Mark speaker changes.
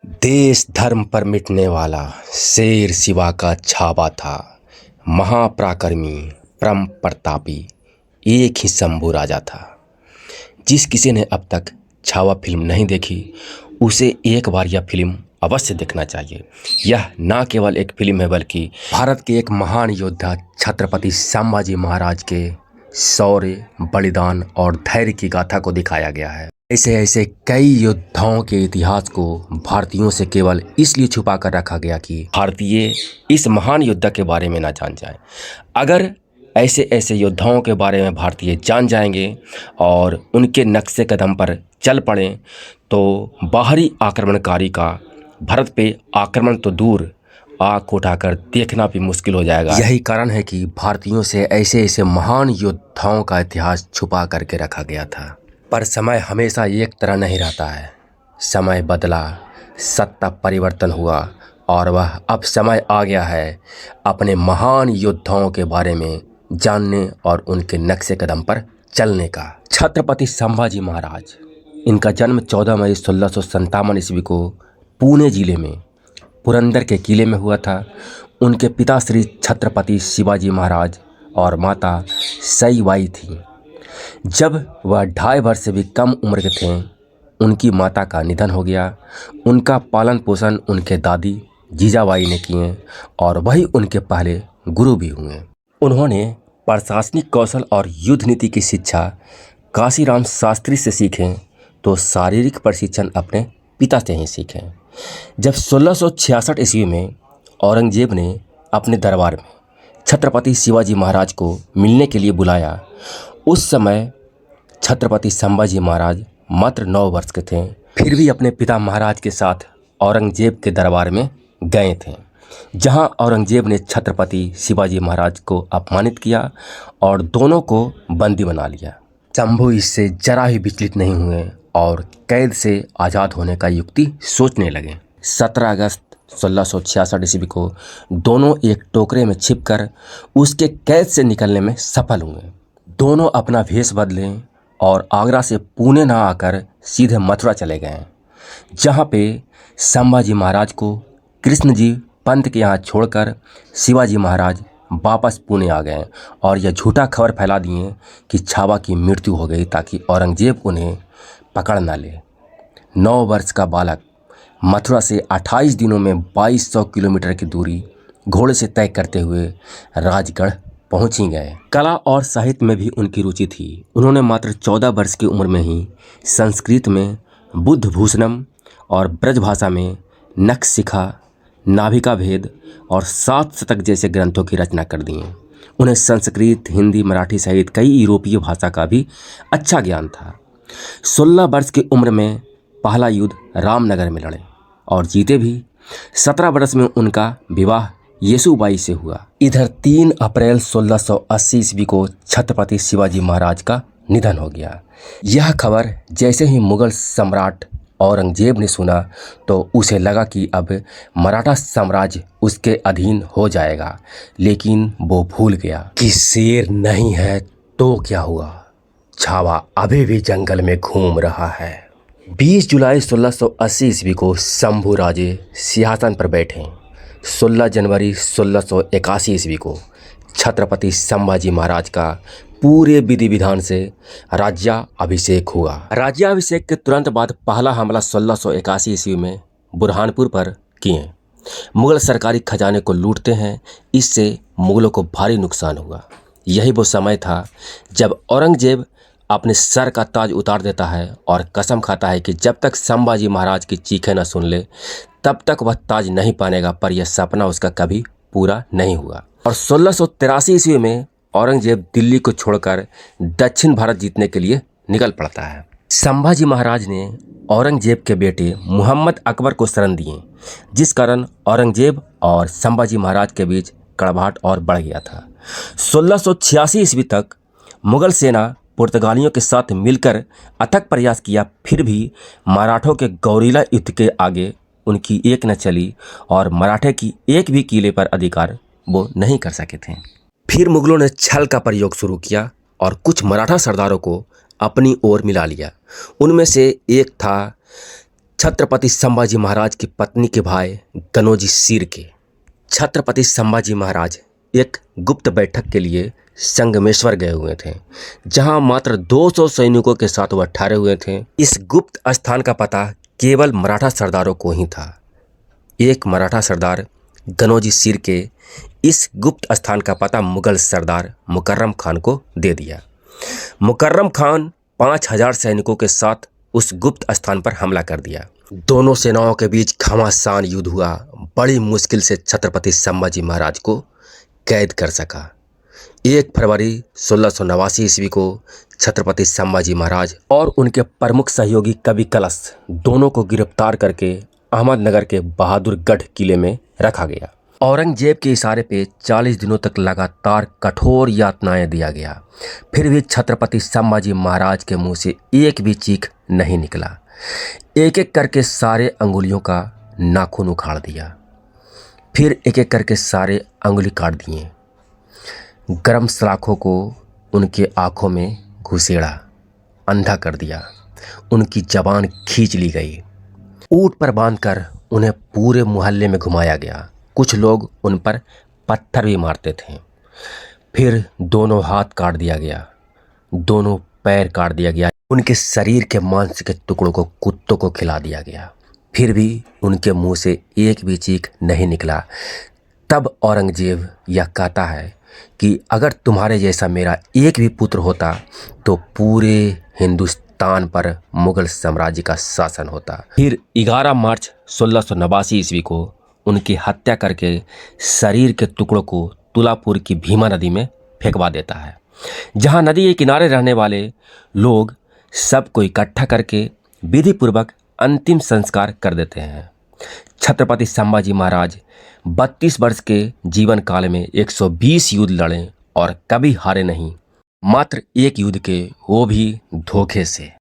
Speaker 1: देश धर्म पर मिटने वाला शेर शिवा का छावा था। महापराक्रमी परम प्रतापी एक ही शंभू राजा था। जिस किसी ने अब तक छावा फिल्म नहीं देखी उसे एक बार यह फिल्म अवश्य देखना चाहिए। यह न केवल एक फिल्म है बल्कि भारत के एक महान योद्धा छत्रपति संभाजी महाराज के शौर्य, बलिदान और धैर्य की गाथा को दिखाया गया है। ऐसे ऐसे कई योद्धाओं के इतिहास को भारतीयों से केवल इसलिए छुपा कर रखा गया कि भारतीय इस महान योद्धा के बारे में ना जान जाए। अगर ऐसे ऐसे योद्धाओं के बारे में भारतीय जान जाएंगे और उनके नक्शे कदम पर चल पड़ें तो बाहरी आक्रमणकारी का भारत पे आक्रमण तो दूर, आँख उठाकर देखना भी मुश्किल हो जाएगा। यही कारण है कि भारतीयों से ऐसे ऐसे महान योद्धाओं का इतिहास छुपा करके रखा गया था। पर समय हमेशा एक तरह नहीं रहता है। समय बदला, सत्ता परिवर्तन हुआ और वह अब समय आ गया है अपने महान योद्धाओं के बारे में जानने और उनके नक्शे कदम पर चलने का। छत्रपति संभाजी महाराज, इनका जन्म 14 मई 1657 ईस्वी को पुणे जिले में पुरंदर के किले में हुआ था। उनके पिता श्री छत्रपति शिवाजी महाराज और माता सईबाई थी। जब वह 2.5 वर्ष से भी कम उम्र के थे उनकी माता का निधन हो गया। उनका पालन पोषण उनके दादी जीजाबाई ने किए और वही उनके पहले गुरु भी हुए। उन्होंने प्रशासनिक कौशल और युद्ध नीति की शिक्षा काशीराम शास्त्री से सीखें तो शारीरिक प्रशिक्षण अपने पिता से ही सीखें। जब 1666 ईस्वी में औरंगजेब ने अपने दरबार में छत्रपति शिवाजी महाराज को मिलने के लिए बुलाया, उस समय छत्रपति संभाजी महाराज मात्र 9 वर्ष के थे। फिर भी अपने पिता महाराज के साथ औरंगजेब के दरबार में गए थे, जहां औरंगजेब ने छत्रपति शिवाजी महाराज को अपमानित किया और दोनों को बंदी बना लिया। शंभू इससे जरा ही विचलित नहीं हुए और कैद से आज़ाद होने का युक्ति सोचने लगे। 17 अगस्त 1666 ईस्वी को दोनों एक टोकरे में छिपकर उसके कैद से निकलने में सफल हुए। दोनों अपना भेष बदले और आगरा से पुणे ना आकर सीधे मथुरा चले गए, जहाँ पे संभाजी महाराज को कृष्ण जी पंत के यहाँ छोड़कर शिवाजी महाराज वापस पुणे आ गए और यह झूठा खबर फैला दिए कि छावा की मृत्यु हो गई ताकि औरंगजेब उन्हें पकड़ ना ले। 9 वर्ष का बालक मथुरा से 28 दिनों में 2200 किलोमीटर की दूरी घोड़े से तय करते हुए राजगढ़ पहुँच ही गए। कला और साहित्य में भी उनकी रुचि थी। उन्होंने मात्र 14 वर्ष की उम्र में ही संस्कृत में बुद्ध भूषणम और ब्रज भाषा में नखशिखा, नाभिका भेद और 7 शतक जैसे ग्रंथों की रचना कर दी। उन्हें संस्कृत, हिंदी, मराठी सहित कई यूरोपीय भाषा का भी अच्छा ज्ञान था। 16 वर्ष की उम्र में पहला युद्ध रामनगर में लड़े और जीते भी। 17 वर्ष में उनका विवाह येसुबाई से हुआ। इधर 3 अप्रैल 1680 ईस्वी को छत्रपति शिवाजी महाराज का निधन हो गया। यह खबर जैसे ही मुगल सम्राट औरंगजेब ने सुना तो उसे लगा कि अब मराठा साम्राज्य उसके अधीन हो जाएगा, लेकिन वो भूल गया कि शेर नहीं है तो क्या हुआ, छावा अभी भी जंगल में घूम रहा है। 20 जुलाई 1680 ईस्वी को शंभू राजे सिंहासन पर बैठे। 16 जनवरी 1681 ईस्वी को छत्रपति संभाजी महाराज का पूरे विधि विधान से राज्याभिषेक हुआ। राज्याभिषेक के तुरंत बाद पहला हमला 1681 ईस्वी में बुरहानपुर पर किए। मुगल सरकारी खजाने को लूटते हैं, इससे मुगलों को भारी नुकसान हुआ। यही वो समय था जब औरंगजेब अपने सर का ताज उतार देता है और कसम खाता है कि जब तक संभाजी महाराज की चीखें न सुन ले तब तक वह ताज नहीं पानेगा। पर यह सपना उसका कभी पूरा नहीं हुआ और 1683 ईस्वी में औरंगजेब दिल्ली को छोड़कर दक्षिण भारत जीतने के लिए निकल पड़ता है। संभाजी महाराज ने औरंगजेब के बेटे मुहम्मद अकबर को शरण दिए, जिस कारण औरंगजेब और संभाजी महाराज के बीच कड़वाहट और बढ़ गया था। 1686 ईस्वी तक मुगल सेना पुर्तगालियों के साथ मिलकर अथक प्रयास किया, फिर भी मराठों के गौरीला युद्ध के आगे उनकी एक न चली और मराठे की एक भी किले पर अधिकार वो नहीं कर सके थे। फिर मुगलों ने छल का प्रयोग शुरू किया और कुछ मराठा सरदारों को अपनी ओर मिला लिया। उनमें से एक था छत्रपति संभाजी महाराज की पत्नी के भाई कन्होजी शिर्के। छत्रपति संभाजी महाराज एक गुप्त बैठक के लिए संगमेश्वर गए हुए थे, जहां मात्र 200 सैनिकों के साथ वह ठहरे हुए थे। इस गुप्त स्थान का पता केवल मराठा सरदारों को ही था। एक मराठा सरदार कन्होजी शिर्के इस गुप्त स्थान का पता मुगल सरदार मुकर्रम खान को दे दिया। मुकर्रम खान 5000 सैनिकों के साथ उस गुप्त स्थान पर हमला कर दिया। दोनों सेनाओं के बीच घमासान युद्ध हुआ। बड़ी मुश्किल से छत्रपति संभाजी महाराज को कैद कर सका। 1 फरवरी 1689 ईस्वी को छत्रपति संभाजी महाराज और उनके प्रमुख सहयोगी कवि कलश दोनों को गिरफ्तार करके अहमदनगर के बहादुरगढ़ किले में रखा गया। औरंगजेब के इशारे पे 40 दिनों तक लगातार कठोर यातनाएं दिया गया, फिर भी छत्रपति संभाजी महाराज के मुंह से एक भी चीख नहीं निकला। एक एक करके सारे अंगुलियों का नाखून उखाड़ दिया, फिर एक एक करके सारे अंगुली काट दिए। गर्म सलाखों को उनके आंखों में घुसेड़ा, अंधा कर दिया। उनकी जबान खींच ली गई। ऊंट पर बांधकर उन्हें पूरे मोहल्ले में घुमाया गया। कुछ लोग उन पर पत्थर भी मारते थे। फिर दोनों हाथ काट दिया गया, दोनों पैर काट दिया गया। उनके शरीर के मांस के टुकड़ों को कुत्तों को खिला दिया गया, फिर भी उनके मुंह से एक भी चीख नहीं निकला। तब औरंगजेब यह कहता है कि अगर तुम्हारे जैसा मेरा एक भी पुत्र होता तो पूरे हिंदुस्तान पर मुगल साम्राज्य का शासन होता। फिर 11 मार्च 1689 ईस्वी को उनकी हत्या करके शरीर के टुकड़ों को तुलापुर की भीमा नदी में फेंकवा देता है, जहां नदी के किनारे रहने वाले लोग सबको इकट्ठा करके विधिपूर्वक अंतिम संस्कार कर देते हैं। छत्रपति संभाजी महाराज 32 वर्ष के जीवन काल में 120 युद्ध लड़े और कभी हारे नहीं, मात्र एक युद्ध के, वो भी धोखे से।